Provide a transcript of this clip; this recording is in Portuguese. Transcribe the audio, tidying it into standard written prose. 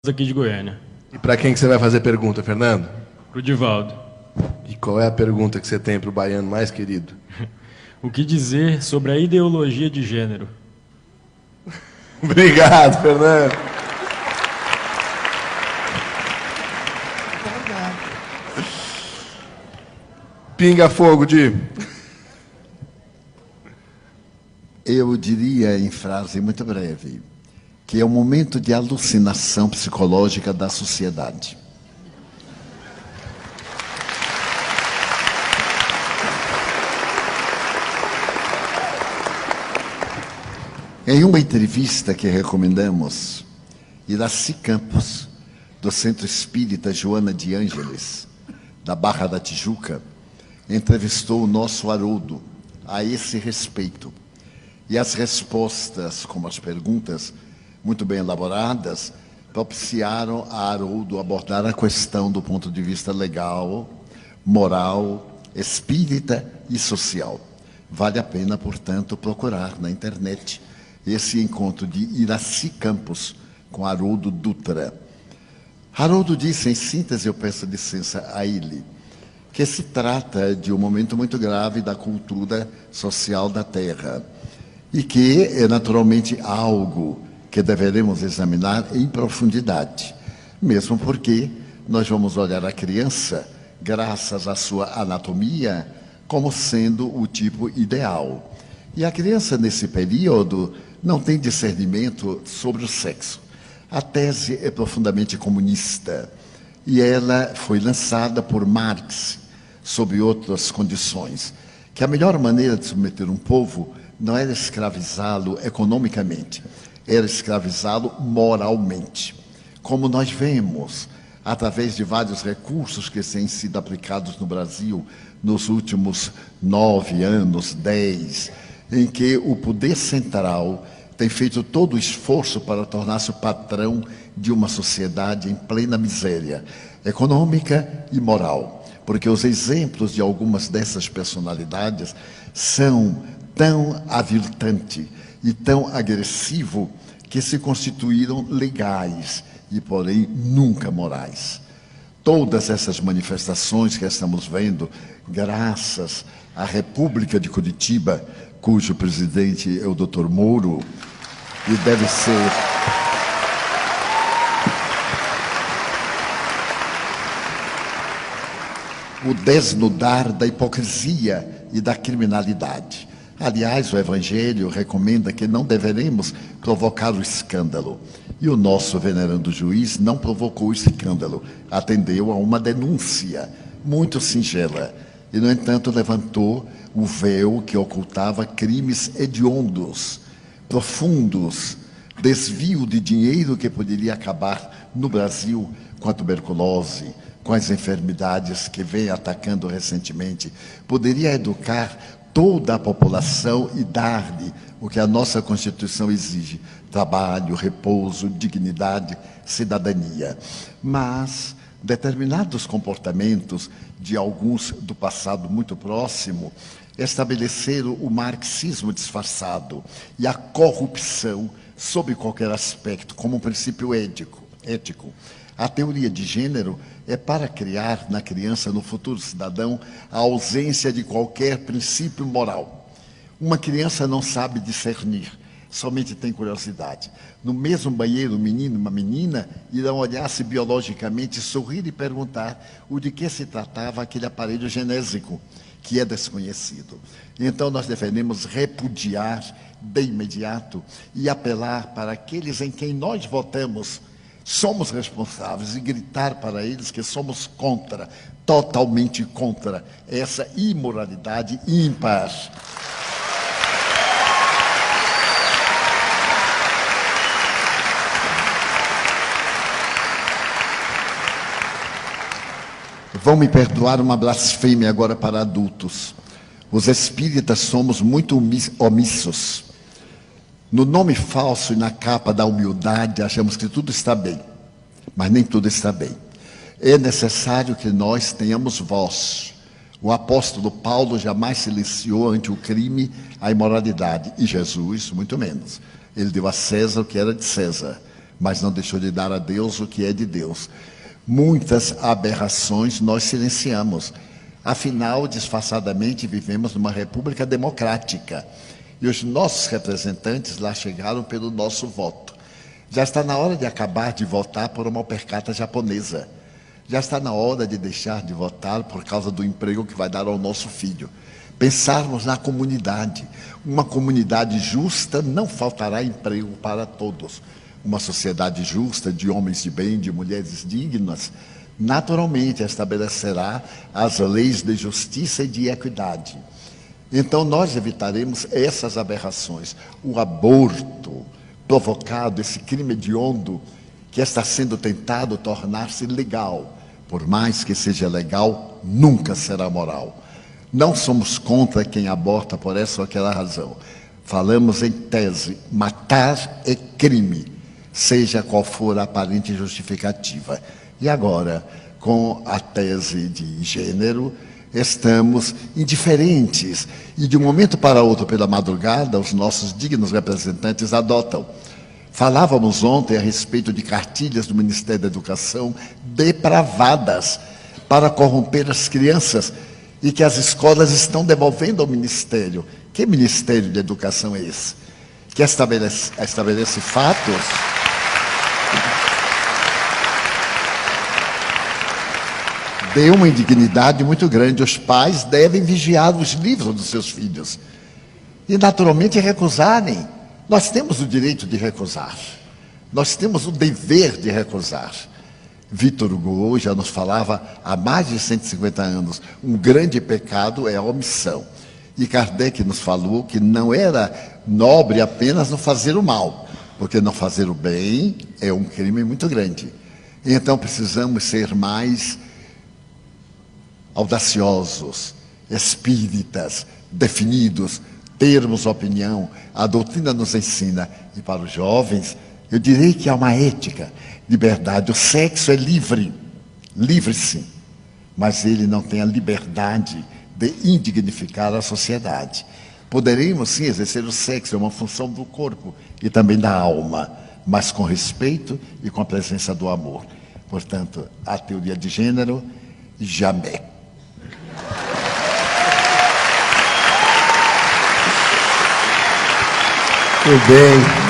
Aqui de Goiânia. E para quem que você vai fazer pergunta, Fernando? Pro Divaldo. E qual é a pergunta que você tem para o baiano mais querido? O que dizer sobre a ideologia de gênero? Obrigado, Fernando. Pinga fogo, Di. Eu diria, em frase muito breve, que é um momento de alucinação psicológica da sociedade. Em uma entrevista que recomendamos, Iraci Campos, do Centro Espírita Joana de Ângeles, da Barra da Tijuca, entrevistou o nosso Haroldo a esse respeito. E as respostas, como as perguntas, muito bem elaboradas, propiciaram a Haroldo abordar a questão do ponto de vista legal, moral, espírita e social. Vale a pena, portanto, procurar na internet esse encontro de Iraci Campos com Haroldo Dutra. Haroldo disse, em síntese, eu peço licença a ele, que se trata de um momento muito grave da cultura social da Terra e que é naturalmente algo que deveremos examinar em profundidade, mesmo porque nós vamos olhar a criança, graças à sua anatomia, como sendo o tipo ideal. E a criança, nesse período, não tem discernimento sobre o sexo. A tese é profundamente comunista e ela foi lançada por Marx, sob outras condições, que a melhor maneira de submeter um povo não era escravizá-lo economicamente, era escravizá-lo moralmente. Como nós vemos, através de vários recursos que têm sido aplicados no Brasil nos últimos 9 anos, 10, em que o poder central tem feito todo o esforço para tornar-se o patrão de uma sociedade em plena miséria econômica e moral. Porque os exemplos de algumas dessas personalidades são tão aviltantes e tão agressivos que se constituíram legais e, porém, nunca morais. Todas essas manifestações que estamos vendo, graças à República de Curitiba, cujo presidente é o Dr. Moro, e deve ser o desnudar da hipocrisia e da criminalidade. Aliás, o Evangelho recomenda que não deveremos provocar o escândalo. E o nosso venerando juiz não provocou o escândalo, atendeu a uma denúncia muito singela. E, no entanto, levantou o véu que ocultava crimes hediondos, profundos, desvio de dinheiro que poderia acabar no Brasil com a tuberculose, com as enfermidades que vem atacando recentemente, poderia educar toda a população e dar-lhe o que a nossa Constituição exige: trabalho, repouso, dignidade, cidadania. Mas determinados comportamentos de alguns do passado muito próximo estabeleceram o marxismo disfarçado e a corrupção sob qualquer aspecto como um princípio ético. A teoria de gênero é para criar na criança, no futuro cidadão, a ausência de qualquer princípio moral. Uma criança não sabe discernir, somente tem curiosidade. No mesmo banheiro, um menino e uma menina irão olhar-se biologicamente, sorrir e perguntar o de que se tratava aquele aparelho genésico, que é desconhecido. Então nós devemos repudiar de imediato e apelar para aqueles em quem nós votamos, somos responsáveis, e gritar para eles que somos contra, totalmente contra, essa imoralidade ímpar. Vão me perdoar uma blasfêmia agora para adultos. Os espíritas somos muito omissos. No nome falso e na capa da humildade, achamos que tudo está bem, mas nem tudo está bem. É necessário que nós tenhamos voz. O apóstolo Paulo jamais silenciou ante o crime, a imoralidade, e Jesus, muito menos. Ele deu a César o que era de César. mas não deixou de dar a Deus o que é de Deus. Muitas aberrações nós silenciamos. Afinal, disfarçadamente, vivemos numa república democrática. E os nossos representantes lá chegaram pelo nosso voto. Já está na hora de acabar de votar por uma opercata japonesa. Já está na hora de deixar de votar por causa do emprego que vai dar ao nosso filho. Pensarmos na comunidade. Uma comunidade justa não faltará emprego para todos. Uma sociedade justa, de homens de bem, de mulheres dignas, naturalmente estabelecerá as leis de justiça e de equidade. Então nós evitaremos essas aberrações. O aborto provocado, esse crime hediondo que está sendo tentado tornar-se legal. Por mais que seja legal, nunca será moral. Não somos contra quem aborta por essa ou aquela razão. Falamos em tese, matar é crime, seja qual for a aparente justificativa. E agora, com a tese de gênero, estamos indiferentes. E de um momento para outro, pela madrugada, os nossos dignos representantes adotam. Falávamos ontem a respeito de cartilhas do Ministério da Educação depravadas para corromper as crianças e que as escolas estão devolvendo ao Ministério. Que Ministério da Educação é esse? Que estabelece fatos? Deu uma indignidade muito grande. Os pais devem vigiar os livros dos seus filhos e, naturalmente, recusarem. Nós temos o direito de recusar. Nós temos o dever de recusar. Victor Hugo já nos falava há mais de 150 anos, um grande pecado é a omissão. E Kardec nos falou que não era nobre apenas não fazer o mal, porque não fazer o bem é um crime muito grande. Então precisamos ser mais audaciosos, espíritas, definidos, termos opinião. A doutrina nos ensina. E para os jovens, eu direi que há uma ética, liberdade. O sexo é livre, livre sim, mas ele não tem a liberdade de indignificar a sociedade. Poderemos sim exercer o sexo, é uma função do corpo e também da alma, mas com respeito e com a presença do amor. Portanto, a teoria de gênero, jamais. Muito bem.